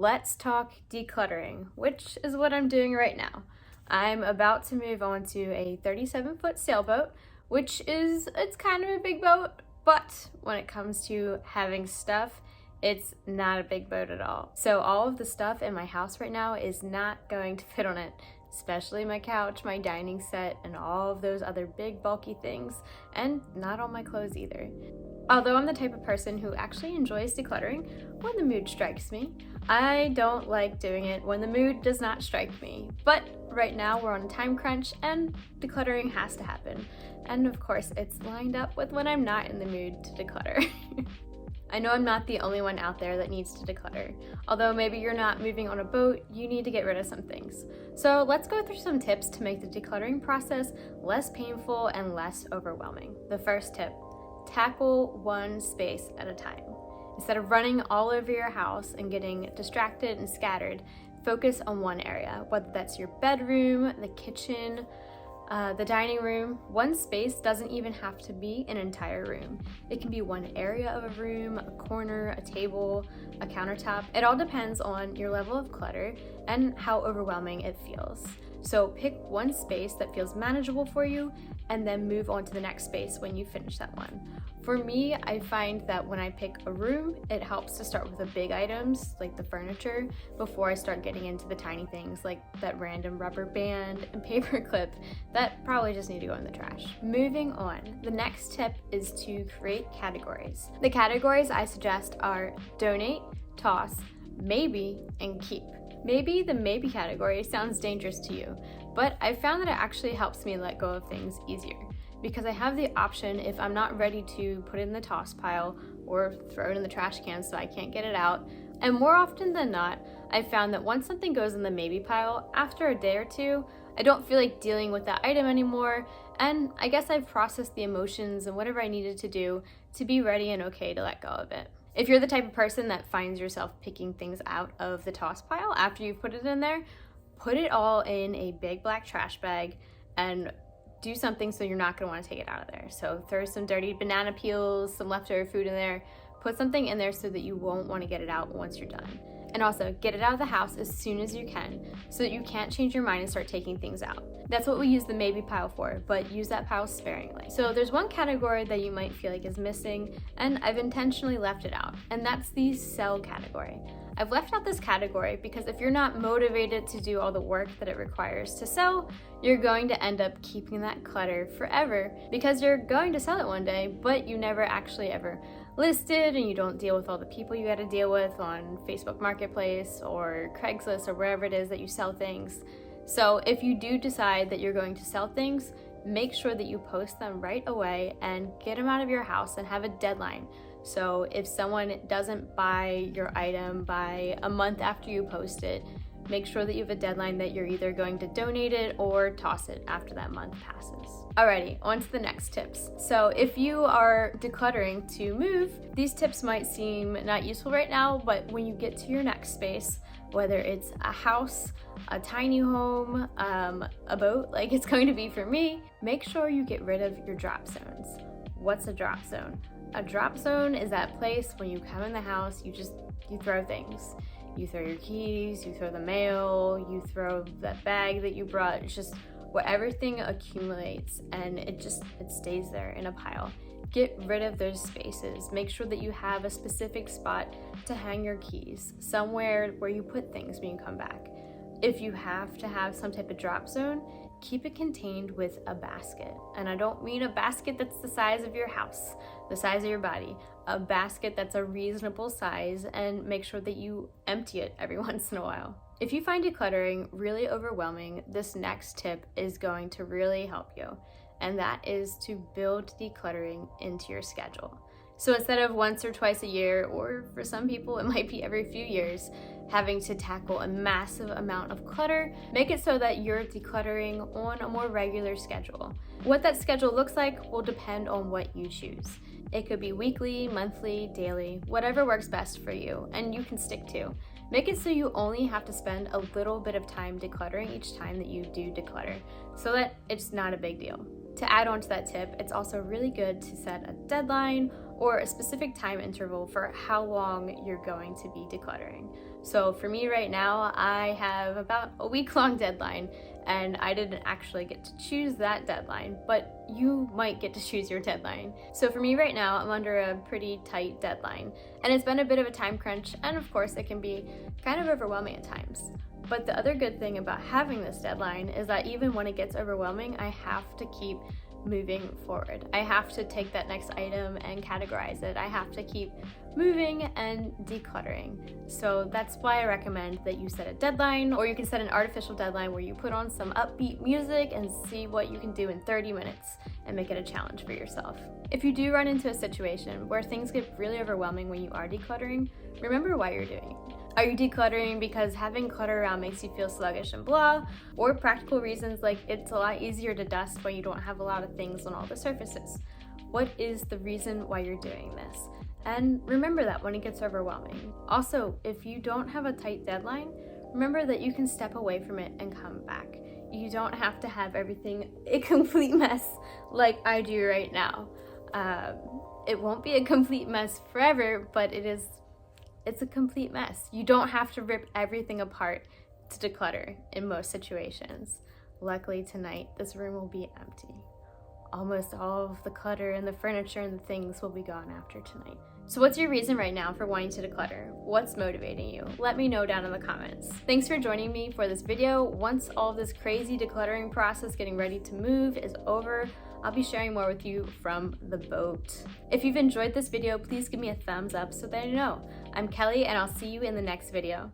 let's talk decluttering, which is what I'm doing right now. I'm about to move on to a 37-foot sailboat, it's kind of a big boat, but when it comes to having stuff, it's not a big boat at all. So all of the stuff in my house right now is not going to fit on it, especially my couch, my dining set, and all of those other big bulky things, and not all my clothes either. Although I'm the type of person who actually enjoys decluttering when the mood strikes me, I don't like doing it when the mood does not strike me. But right now we're on a time crunch and decluttering has to happen. And of course it's lined up with when I'm not in the mood to declutter. I know I'm not the only one out there that needs to declutter. Although maybe you're not moving on a boat, you need to get rid of some things. So let's go through some tips to make the decluttering process less painful and less overwhelming. The first tip: tackle one space at a time. Instead of running all over your house and getting distracted and scattered, focus on one area, whether that's your bedroom, the kitchen, the dining room. One space doesn't even have to be an entire room. It can be one area of a room, a corner, a table, a countertop. It all depends on your level of clutter and how overwhelming it feels. So pick one space that feels manageable for you and then move on to the next space when you finish that one. For me, I find that when I pick a room, it helps to start with the big items like the furniture before I start getting into the tiny things like that random rubber band and paper clip that probably just need to go in the trash. Moving on, the next tip is to create categories. The categories I suggest are donate, toss, maybe, and keep. Maybe the maybe category sounds dangerous to you, but I found that it actually helps me let go of things easier because I have the option if I'm not ready to put it in the toss pile or throw it in the trash can so I can't get it out. And more often than not, I've found that once something goes in the maybe pile, after a day or two, I don't feel like dealing with that item anymore, and I guess I've processed the emotions and whatever I needed to do to be ready and okay to let go of it. If you're the type of person that finds yourself picking things out of the toss pile after you've put it in there, put it all in a big black trash bag and do something so you're not going to want to take it out of there. So throw some dirty banana peels, some leftover food in there, put something in there so that you won't want to get it out once you're done. And also get it out of the house as soon as you can so that you can't change your mind and start taking things out. That's what we use the maybe pile for, but use that pile sparingly. So there's one category that you might feel like is missing, and I've intentionally left it out, and that's the sell category. I've left out this category because if you're not motivated to do all the work that it requires to sell, you're going to end up keeping that clutter forever because you're going to sell it one day, but you never actually ever listed and you don't deal with all the people you got to deal with on Facebook Marketplace or Craigslist or wherever it is that you sell things. So if you do decide that you're going to sell things, make sure that you post them right away and get them out of your house and have a deadline. So if someone doesn't buy your item by a month after you post it, make sure that you have a deadline that you're either going to donate it or toss it after that month passes. Alrighty, on to the next tips. So if you are decluttering to move, these tips might seem not useful right now, but when you get to your next space, whether it's a house, a tiny home, a boat, like it's going to be for me, make sure you get rid of your drop zones. What's a drop zone? A drop zone is that place when you come in the house, you throw things. You throw your keys, you throw the mail, you throw that bag that you brought. It's just where everything accumulates and it stays there in a pile. Get rid of those spaces. Make sure that you have a specific spot to hang your keys, somewhere where you put things when you come back. If you have to have some type of drop zone, keep it contained with a basket. And I don't mean a basket that's the size of your house, the size of your body. A basket that's a reasonable size, and make sure that you empty it every once in a while. If you find decluttering really overwhelming, this next tip is going to really help you, and that is to build decluttering into your schedule. So instead of once or twice a year, or for some people it might be every few years, having to tackle a massive amount of clutter, make it so that you're decluttering on a more regular schedule. What that schedule looks like will depend on what you choose. It could be weekly, monthly, daily, whatever works best for you and you can stick to. Make it so you only have to spend a little bit of time decluttering each time that you do declutter, so that it's not a big deal. To add on to that tip, it's also really good to set a deadline or a specific time interval for how long you're going to be decluttering. So for me right now, I have about a week-long deadline, and I didn't actually get to choose that deadline, but you might get to choose your deadline. So for me right now, I'm under a pretty tight deadline, and it's been a bit of a time crunch, and of course it can be kind of overwhelming at times. But the other good thing about having this deadline is that even when it gets overwhelming, I have to keep moving forward. I have to take that next item and categorize it. I have to keep moving and decluttering. So that's why I recommend that you set a deadline, or you can set an artificial deadline where you put on some upbeat music and see what you can do in 30 minutes and make it a challenge for yourself. If you do run into a situation where things get really overwhelming when you are decluttering, remember why you're doing it. Are you decluttering because having clutter around makes you feel sluggish and blah, or practical reasons like it's a lot easier to dust when you don't have a lot of things on all the surfaces? What is the reason why you're doing this? And remember that when it gets overwhelming. Also, if you don't have a tight deadline, remember that you can step away from it and come back. You don't have to have everything a complete mess like I do right now. It won't be a complete mess forever, but it's a complete mess. You don't have to rip everything apart to declutter in most situations. Luckily tonight, this room will be empty. Almost all of the clutter and the furniture and the things will be gone after tonight. So what's your reason right now for wanting to declutter? What's motivating you? Let me know down in the comments. Thanks for joining me for this video. Once all of this crazy decluttering process getting ready to move is over, I'll be sharing more with you from the boat. If you've enjoyed this video, please give me a thumbs up so that I know. I'm Kelly, and I'll see you in the next video.